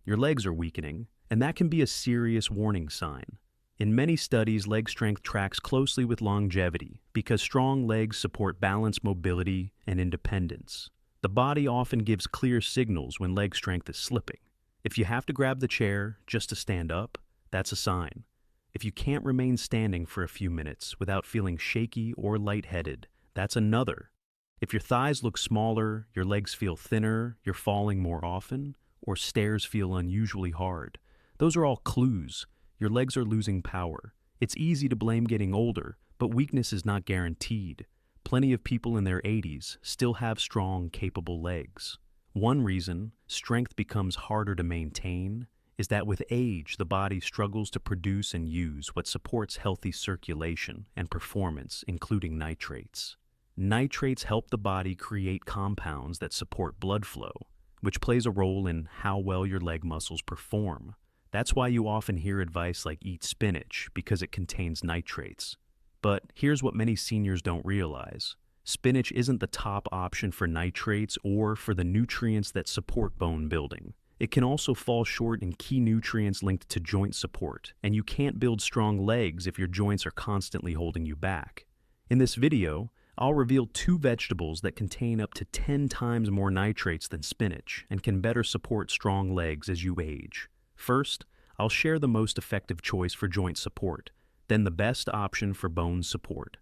your legs are weakening, and that can be a serious warning sign. In many studies, leg strength tracks closely with longevity because strong legs support balance, mobility, and independence. The body often gives clear signals when leg strength is slipping. If you have to grab the chair just to stand up, that's a sign. If you can't remain standing for a few minutes without feeling shaky or lightheaded, that's another. If your thighs look smaller, your legs feel thinner, you're falling more often, or stairs feel unusually hard, those are all clues. Your legs are losing power. It's easy to blame getting older, but weakness is not guaranteed. Plenty of people in their 80s still have strong, capable legs. One reason strength becomes harder to maintain is that with age, the body struggles to produce and use what supports healthy circulation and performance, including nitrates. Nitrates help the body create compounds that support blood flow, which plays a role in how well your leg muscles perform. That's why you often hear advice like eat spinach, because it contains nitrates. But here's what many seniors don't realize. Spinach isn't the top option for nitrates or for the nutrients that support bone building. It can also fall short in key nutrients linked to joint support, and you can't build strong legs if your joints are constantly holding you back. In this video, I'll reveal 2 vegetables that contain up to 10 times more nitrates than spinach and can better support strong legs as you age. First, I'll share the most effective choice for joint support, then the best option for bone support.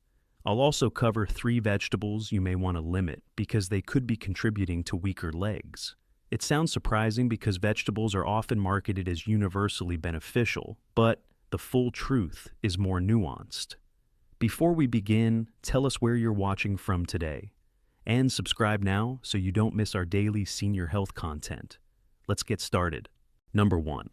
I'll also cover 3 vegetables you may want to limit because they could be contributing to weaker legs. It sounds surprising because vegetables are often marketed as universally beneficial, but the full truth is more nuanced. Before we begin, tell us where you're watching from today. And subscribe now so you don't miss our daily senior health content. Let's get started. Number 1.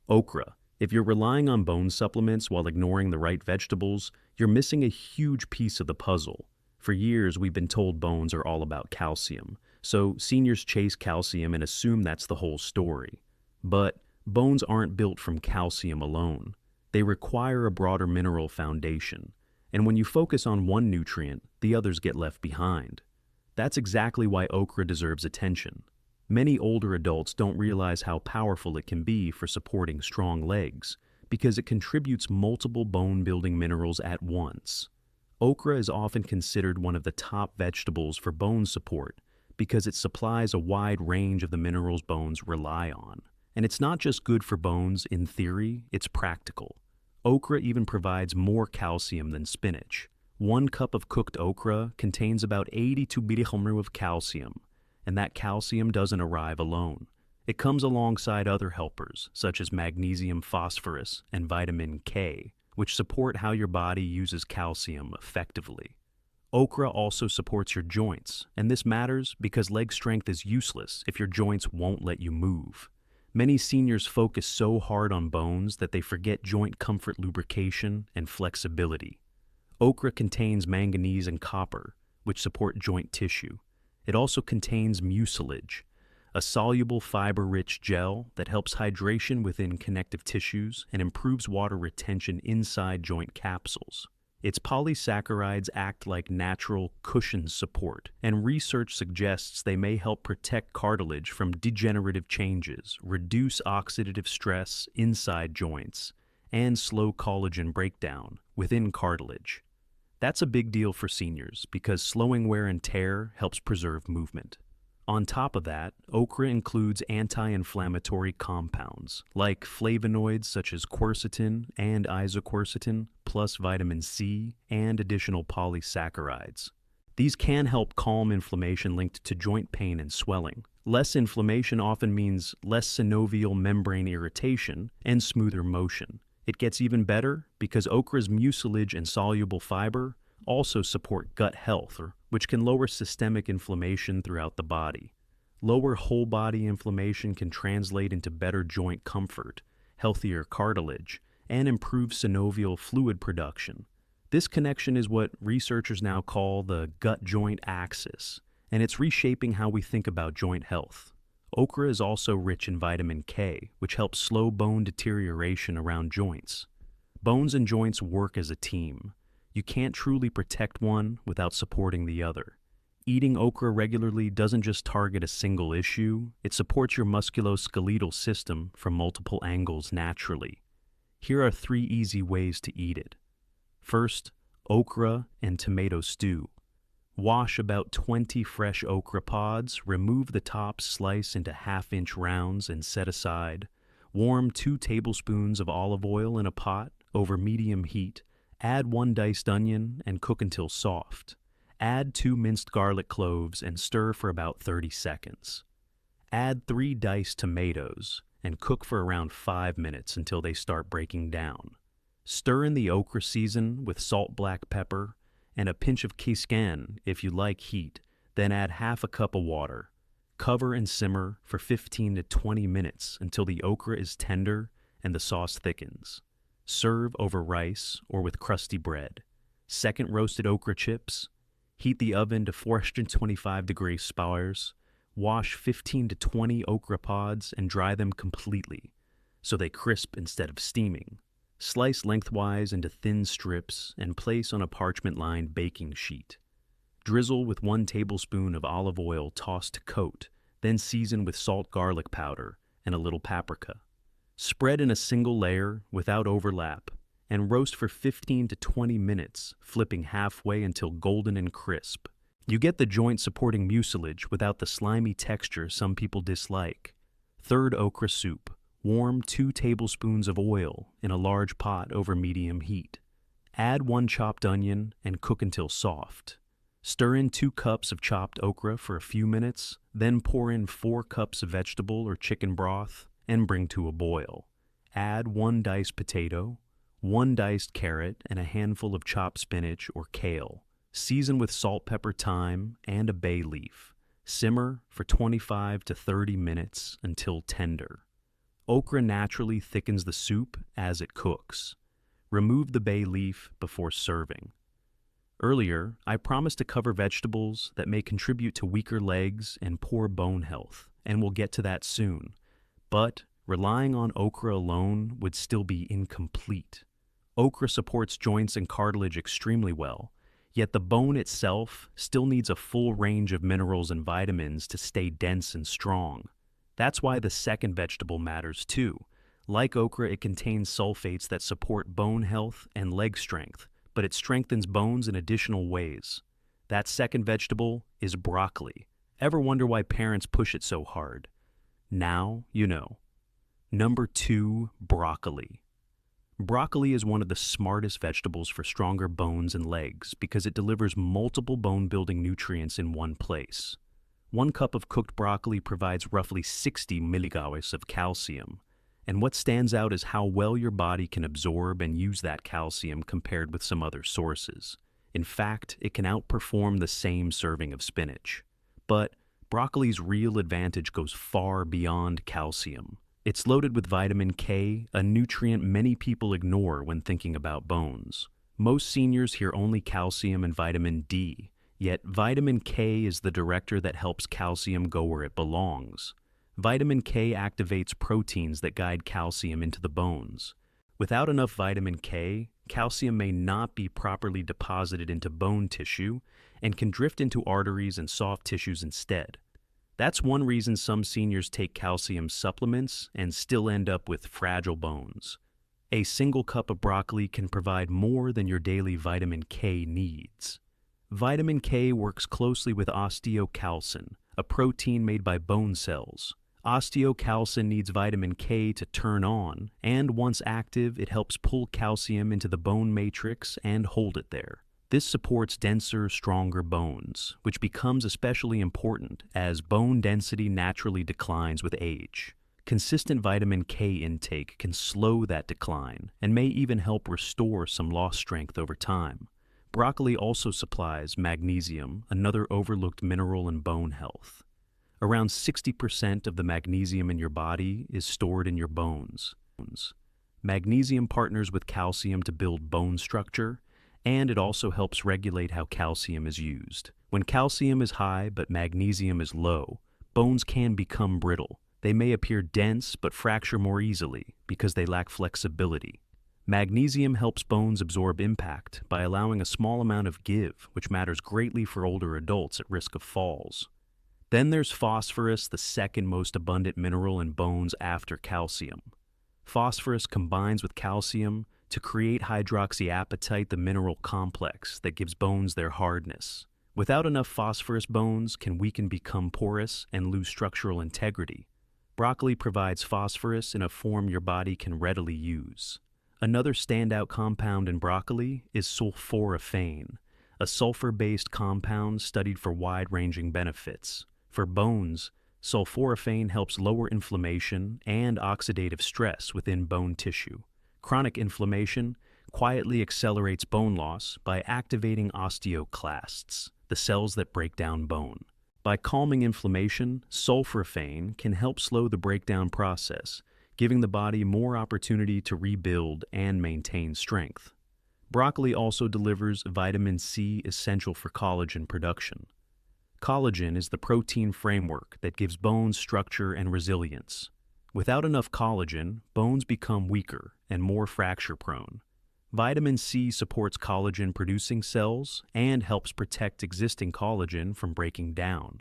Okra. If you're relying on bone supplements while ignoring the right vegetables, you're missing a huge piece of the puzzle. For years, we've been told bones are all about calcium, so seniors chase calcium and assume that's the whole story. But bones aren't built from calcium alone. They require a broader mineral foundation, and when you focus on one nutrient, the others get left behind. That's exactly why okra deserves attention. Many older adults don't realize how powerful it can be for supporting strong legs because it contributes multiple bone-building minerals at once. Okra is often considered one of the top vegetables for bone support because it supplies a wide range of the minerals bones rely on. And it's not just good for bones in theory, it's practical. Okra even provides more calcium than spinach. 1 cup of cooked okra contains about 82 mg of calcium, and that calcium doesn't arrive alone. It comes alongside other helpers, such as magnesium, phosphorus, and vitamin K, which support how your body uses calcium effectively. Okra also supports your joints, and this matters because leg strength is useless if your joints won't let you move. Many seniors focus so hard on bones that they forget joint comfort, lubrication, and flexibility. Okra contains manganese and copper, which support joint tissue. It also contains mucilage, a soluble fiber-rich gel that helps hydration within connective tissues and improves water retention inside joint capsules. Its polysaccharides act like natural cushion support, and research suggests they may help protect cartilage from degenerative changes, reduce oxidative stress inside joints, and slow collagen breakdown within cartilage. That's a big deal for seniors because slowing wear and tear helps preserve movement. On top of that, okra includes anti-inflammatory compounds like flavonoids such as quercetin and isoquercetin, plus vitamin C and additional polysaccharides. These can help calm inflammation linked to joint pain and swelling. Less inflammation often means less synovial membrane irritation and smoother motion. It gets even better because okra's mucilage and soluble fiber also support gut health, which can lower systemic inflammation throughout the body. Lower whole body inflammation can translate into better joint comfort, healthier cartilage, and improved synovial fluid production. This connection is what researchers now call the gut-joint axis, and it's reshaping how we think about joint health. Okra is also rich in vitamin K, which helps slow bone deterioration around joints. Bones and joints work as a team. You can't truly protect one without supporting the other. Eating okra regularly doesn't just target a single issue, it supports your musculoskeletal system from multiple angles naturally. Here are 3 easy ways to eat it. First, okra and tomato stew. Wash about 20 fresh okra pods, remove the tops, slice into half-inch rounds, and set aside. Warm 2 tablespoons of olive oil in a pot over medium heat. Add 1 diced onion and cook until soft. Add 2 minced garlic cloves and stir for about 30 seconds. Add 3 diced tomatoes and cook for around 5 minutes until they start breaking down. Stir in the okra season with salt, black pepper, and a pinch of kiskan if you like heat, then add half a cup of water. Cover and simmer for 15 to 20 minutes until the okra is tender and the sauce thickens. Serve over rice or with crusty bread. Second, roasted okra chips. Heat the oven to 425 degrees Celsius. Wash 15 to 20 okra pods and dry them completely so they crisp instead of steaming. Slice lengthwise into thin strips and place on a parchment-lined baking sheet. Drizzle with 1 tablespoon of olive oil tossed to coat, then season with salt, garlic powder, and a little paprika. Spread in a single layer without overlap and roast for 15 to 20 minutes, flipping halfway until golden and crisp. You get the joint-supporting mucilage without the slimy texture some people dislike. Third, okra soup. Warm 2 tablespoons of oil in a large pot over medium heat. Add 1 chopped onion and cook until soft. Stir in 2 cups of chopped okra for a few minutes, then pour in 4 cups of vegetable or chicken broth and bring to a boil. Add 1 diced potato, 1 diced carrot, and a handful of chopped spinach or kale. Season with salt, pepper, thyme, and a bay leaf. Simmer for 25 to 30 minutes until tender. Okra naturally thickens the soup as it cooks. Remove the bay leaf before serving. Earlier, I promised to cover vegetables that may contribute to weaker legs and poor bone health, and we'll get to that soon. But relying on okra alone would still be incomplete. Okra supports joints and cartilage extremely well, yet the bone itself still needs a full range of minerals and vitamins to stay dense and strong. That's why the second vegetable matters too. Like okra, it contains sulfates that support bone health and leg strength, but it strengthens bones in additional ways. That second vegetable is broccoli. Ever wonder why parents push it so hard? Now you know. Number 2, broccoli. Broccoli is one of the smartest vegetables for stronger bones and legs because it delivers multiple bone-building nutrients in one place. 1 cup of cooked broccoli provides roughly 60 milligrams of calcium, and what stands out is how well your body can absorb and use that calcium compared with some other sources. In fact, it can outperform the same serving of spinach. But broccoli's real advantage goes far beyond calcium. It's loaded with vitamin K, a nutrient many people ignore when thinking about bones. Most seniors hear only calcium and vitamin D, yet vitamin K is the director that helps calcium go where it belongs. Vitamin K activates proteins that guide calcium into the bones. Without enough vitamin K, calcium may not be properly deposited into bone tissue and can drift into arteries and soft tissues instead. That's one reason some seniors take calcium supplements and still end up with fragile bones. A single cup of broccoli can provide more than your daily vitamin K needs. Vitamin K works closely with osteocalcin, a protein made by bone cells. Osteocalcin needs vitamin K to turn on, and once active, it helps pull calcium into the bone matrix and hold it there. This supports denser, stronger bones, which becomes especially important as bone density naturally declines with age. Consistent vitamin K intake can slow that decline and may even help restore some lost strength over time. Broccoli also supplies magnesium, another overlooked mineral in bone health. Around 60% of the magnesium in your body is stored in your bones. Magnesium partners with calcium to build bone structure, and it also helps regulate how calcium is used. When calcium is high but magnesium is low, bones can become brittle. They may appear dense but fracture more easily because they lack flexibility. Magnesium helps bones absorb impact by allowing a small amount of give, which matters greatly for older adults at risk of falls. Then there's phosphorus, the second most abundant mineral in bones after calcium. Phosphorus combines with calcium to create hydroxyapatite, the mineral complex that gives bones their hardness. Without enough phosphorus, bones can weaken, become porous, and lose structural integrity. Broccoli provides phosphorus in a form your body can readily use. Another standout compound in broccoli is sulforaphane, a sulfur-based compound studied for wide-ranging benefits. For bones, sulforaphane helps lower inflammation and oxidative stress within bone tissue. Chronic inflammation quietly accelerates bone loss by activating osteoclasts, the cells that break down bone. By calming inflammation, sulforaphane can help slow the breakdown process, giving the body more opportunity to rebuild and maintain strength. Broccoli also delivers vitamin C, essential for collagen production. Collagen is the protein framework that gives bones structure and resilience. Without enough collagen, bones become weaker and more fracture-prone. Vitamin C supports collagen-producing cells and helps protect existing collagen from breaking down.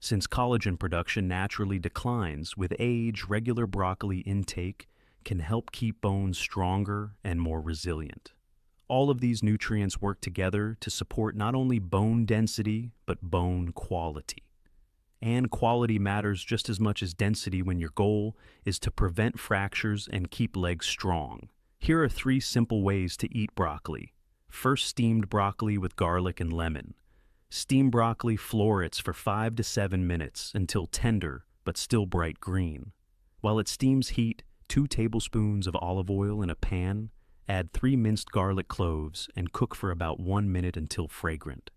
Since collagen production naturally declines with age, regular broccoli intake can help keep bones stronger and more resilient. All of these nutrients work together to support not only bone density, but bone quality. And quality matters just as much as density when your goal is to prevent fractures and keep legs strong. Here are 3 simple ways to eat broccoli. First, steamed broccoli with garlic and lemon. Steam broccoli florets for 5 to 7 minutes until tender but still bright green. While it steams, heat 2 tablespoons of olive oil in a pan, add 3 minced garlic cloves, and cook for about 1 minute until fragrant.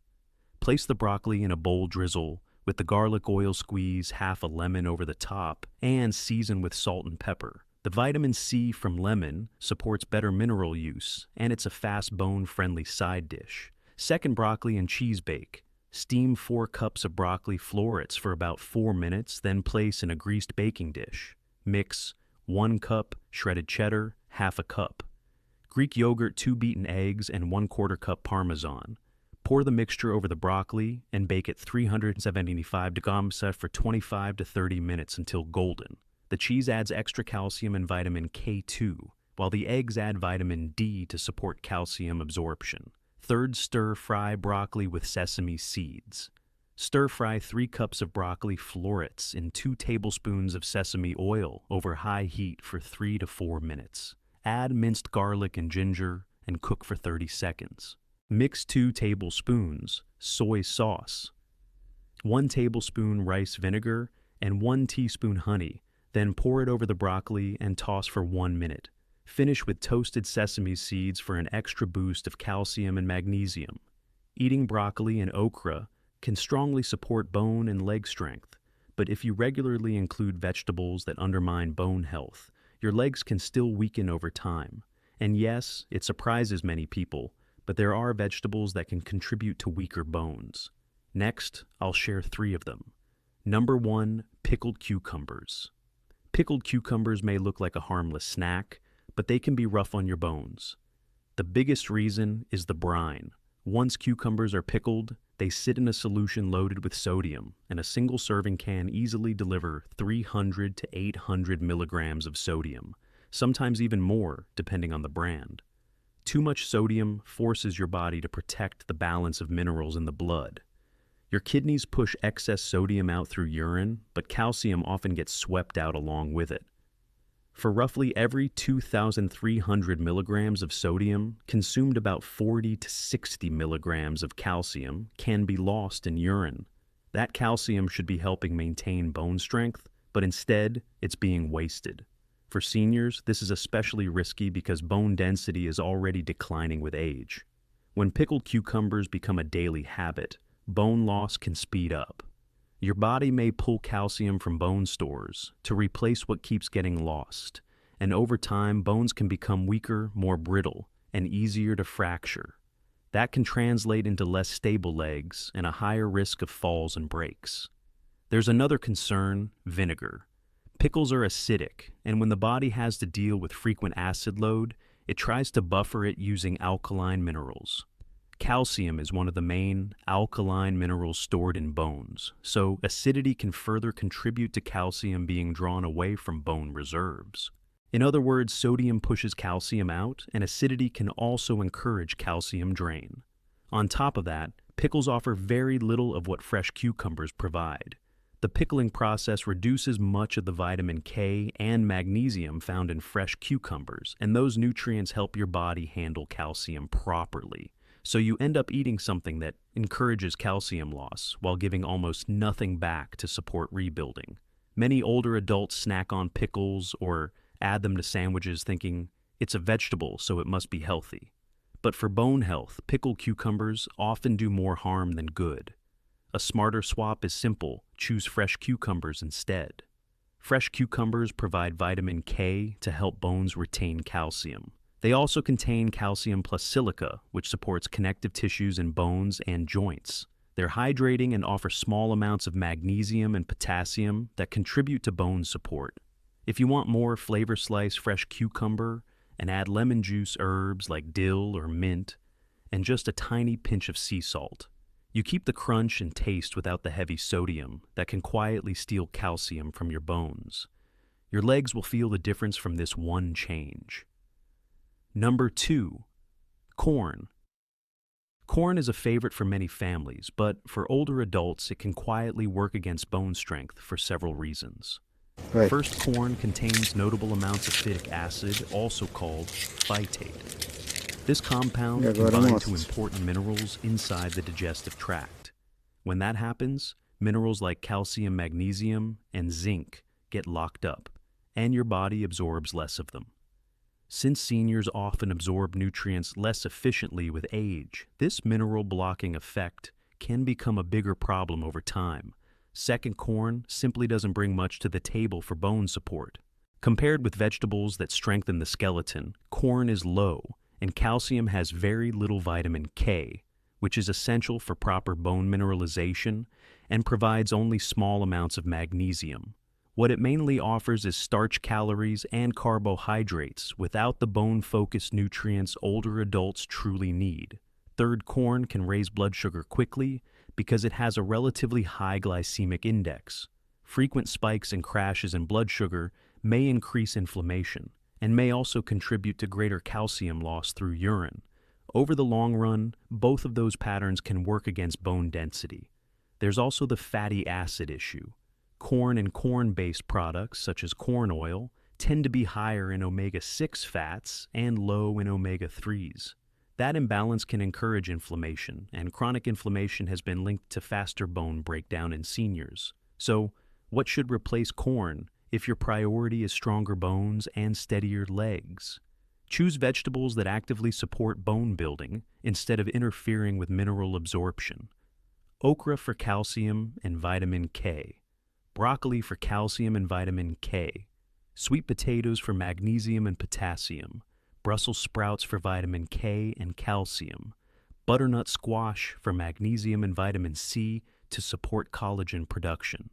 Place the broccoli in a bowl, drizzle with the garlic oil, squeeze half a lemon over the top, and season with salt and pepper. The vitamin C from lemon supports better mineral use, and it's a fast bone-friendly side dish. Second, broccoli and cheese bake. Steam 4 cups of broccoli florets for about 4 minutes, then place in a greased baking dish. Mix 1 cup shredded cheddar, half a cup Greek yogurt, 2 beaten eggs, and 1/4 cup Parmesan. Pour the mixture over the broccoli and bake at 375 degrees for 25 to 30 minutes until golden. The cheese adds extra calcium and vitamin K2, while the eggs add vitamin D to support calcium absorption. Third, stir-fry broccoli with sesame seeds. Stir-fry 3 cups of broccoli florets in 2 tablespoons of sesame oil over high heat for 3 to 4 minutes. Add minced garlic and ginger and cook for 30 seconds. Mix 2 tablespoons soy sauce, 1 tablespoon rice vinegar, and 1 teaspoon honey. Then pour it over the broccoli and toss for 1 minute. Finish with toasted sesame seeds for an extra boost of calcium and magnesium. Eating broccoli and okra can strongly support bone and leg strength, but if you regularly include vegetables that undermine bone health, your legs can still weaken over time. And yes, it surprises many people, but there are vegetables that can contribute to weaker bones. Next, I'll share 3 of them. Number 1, pickled cucumbers. Pickled cucumbers may look like a harmless snack, but they can be rough on your bones. The biggest reason is the brine. Once cucumbers are pickled, they sit in a solution loaded with sodium, and a single serving can easily deliver 300 to 800 milligrams of sodium, sometimes even more depending on the brand. Too much sodium forces your body to protect the balance of minerals in the blood. Your kidneys push excess sodium out through urine, but calcium often gets swept out along with it. For roughly every 2,300 milligrams of sodium, consumed about 40 to 60 milligrams of calcium can be lost in urine. That calcium should be helping maintain bone strength, but instead, it's being wasted. For seniors, this is especially risky because bone density is already declining with age. When pickled cucumbers become a daily habit, bone loss can speed up. Your body may pull calcium from bone stores to replace what keeps getting lost, and over time, bones can become weaker, more brittle, and easier to fracture. That can translate into less stable legs and a higher risk of falls and breaks. There's another concern: vinegar. Pickles are acidic, and when the body has to deal with frequent acid load, It tries to buffer it using alkaline minerals. Calcium is one of the main alkaline minerals stored in bones, so acidity can further contribute to calcium being drawn away from bone reserves. In other words, sodium pushes calcium out, and acidity can also encourage calcium drain. On top of that, pickles offer very little of what fresh cucumbers provide. The pickling process reduces much of the vitamin K and magnesium found in fresh cucumbers, and those nutrients help your body handle calcium properly. So you end up eating something that encourages calcium loss while giving almost nothing back to support rebuilding. Many older adults snack on pickles or add them to sandwiches thinking it's a vegetable, so it must be healthy. But for bone health, pickled cucumbers often do more harm than good. A smarter swap is simple: choose fresh cucumbers instead. Fresh cucumbers provide vitamin K to help bones retain calcium. They also contain calcium plus silica, which supports connective tissues in bones and joints. They're hydrating and offer small amounts of magnesium and potassium that contribute to bone support. If you want more, flavor slice fresh cucumber and add lemon juice, herbs like dill or mint, and just a tiny pinch of sea salt. You keep the crunch and taste without the heavy sodium that can quietly steal calcium from your bones. Your legs will feel the difference from this one change. Number 2, corn. Corn is a favorite for many families, but for older adults, it can quietly work against bone strength for several reasons. Right. First, corn contains notable amounts of phytic acid, also called phytate. This compound combines to important minerals inside the digestive tract. When that happens, minerals like calcium, magnesium, and zinc get locked up, and your body absorbs less of them. Since seniors often absorb nutrients less efficiently with age, this mineral blocking effect can become a bigger problem over time. Second, corn simply doesn't bring much to the table for bone support. Compared with vegetables that strengthen the skeleton, corn is low, and calcium has very little vitamin K, which is essential for proper bone mineralization and provides only small amounts of magnesium. What it mainly offers is starch, calories, and carbohydrates without the bone-focused nutrients older adults truly need. Third, corn can raise blood sugar quickly because it has a relatively high glycemic index. Frequent spikes and crashes in blood sugar may increase inflammation and may also contribute to greater calcium loss through urine. Over the long run, both of those patterns can work against bone density. There's also the fatty acid issue. Corn and corn-based products, such as corn oil, tend to be higher in omega-6 fats and low in omega-3s. That imbalance can encourage inflammation, and chronic inflammation has been linked to faster bone breakdown in seniors. So, what should replace corn if your priority is stronger bones and steadier legs? Choose vegetables that actively support bone building instead of interfering with mineral absorption. Okra for calcium and vitamin K. Broccoli for calcium and vitamin K. Sweet potatoes for magnesium and potassium. Brussels sprouts for vitamin K and calcium. Butternut squash for magnesium and vitamin C to support collagen production.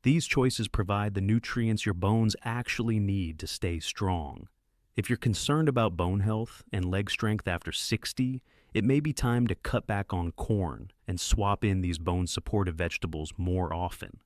These choices provide the nutrients your bones actually need to stay strong. If you're concerned about bone health and leg strength after 60, it may be time to cut back on corn and swap in these bone-supportive vegetables more often.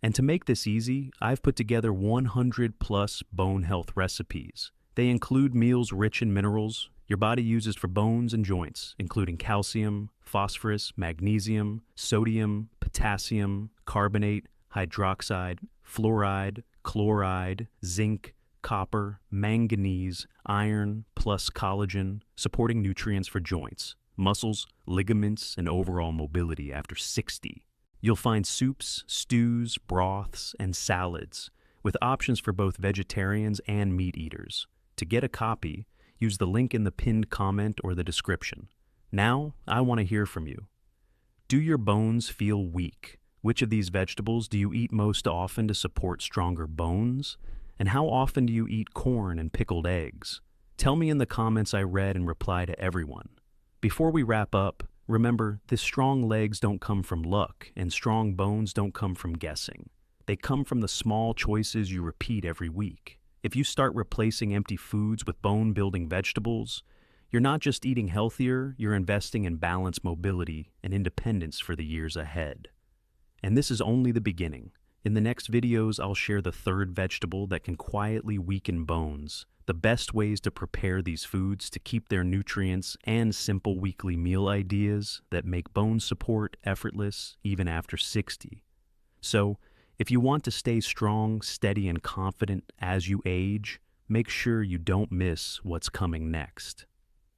And to make this easy, I've put together 100 plus bone health recipes. They include meals rich in minerals your body uses for bones and joints, including calcium, phosphorus, magnesium, sodium, potassium, carbonate, hydroxide, fluoride, chloride, zinc, copper, manganese, iron, plus collagen, supporting nutrients for joints, muscles, ligaments, and overall mobility after 60. You'll find soups, stews, broths, and salads, with options for both vegetarians and meat eaters. To get a copy, use the link in the pinned comment or the description. Now, I want to hear from you. Do your bones feel weak? Which of these vegetables do you eat most often to support stronger bones? And how often do you eat corn and pickled eggs? Tell me in the comments. I read and reply to everyone. Before we wrap up, remember, the strong legs don't come from luck, and strong bones don't come from guessing. They come from the small choices you repeat every week. If you start replacing empty foods with bone-building vegetables, you're not just eating healthier, you're investing in balanced mobility and independence for the years ahead. And this is only the beginning. In the next videos, I'll share the third vegetable that can quietly weaken bones, the best ways to prepare these foods to keep their nutrients, and simple weekly meal ideas that make bone support effortless even after 60. So, if you want to stay strong, steady, and confident as you age, make sure you don't miss what's coming next.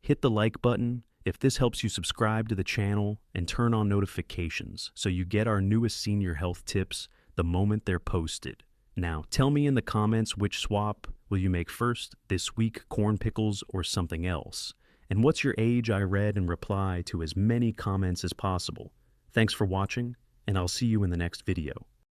Hit the like button if this helps you subscribe to the channel and turn on notifications so you get our newest senior health tips the moment they're posted. Now, tell me in the comments which swap will you make first this week, corn pickles or something else? And what's your age? I read and reply to as many comments as possible. Thanks for watching, and I'll see you in the next video.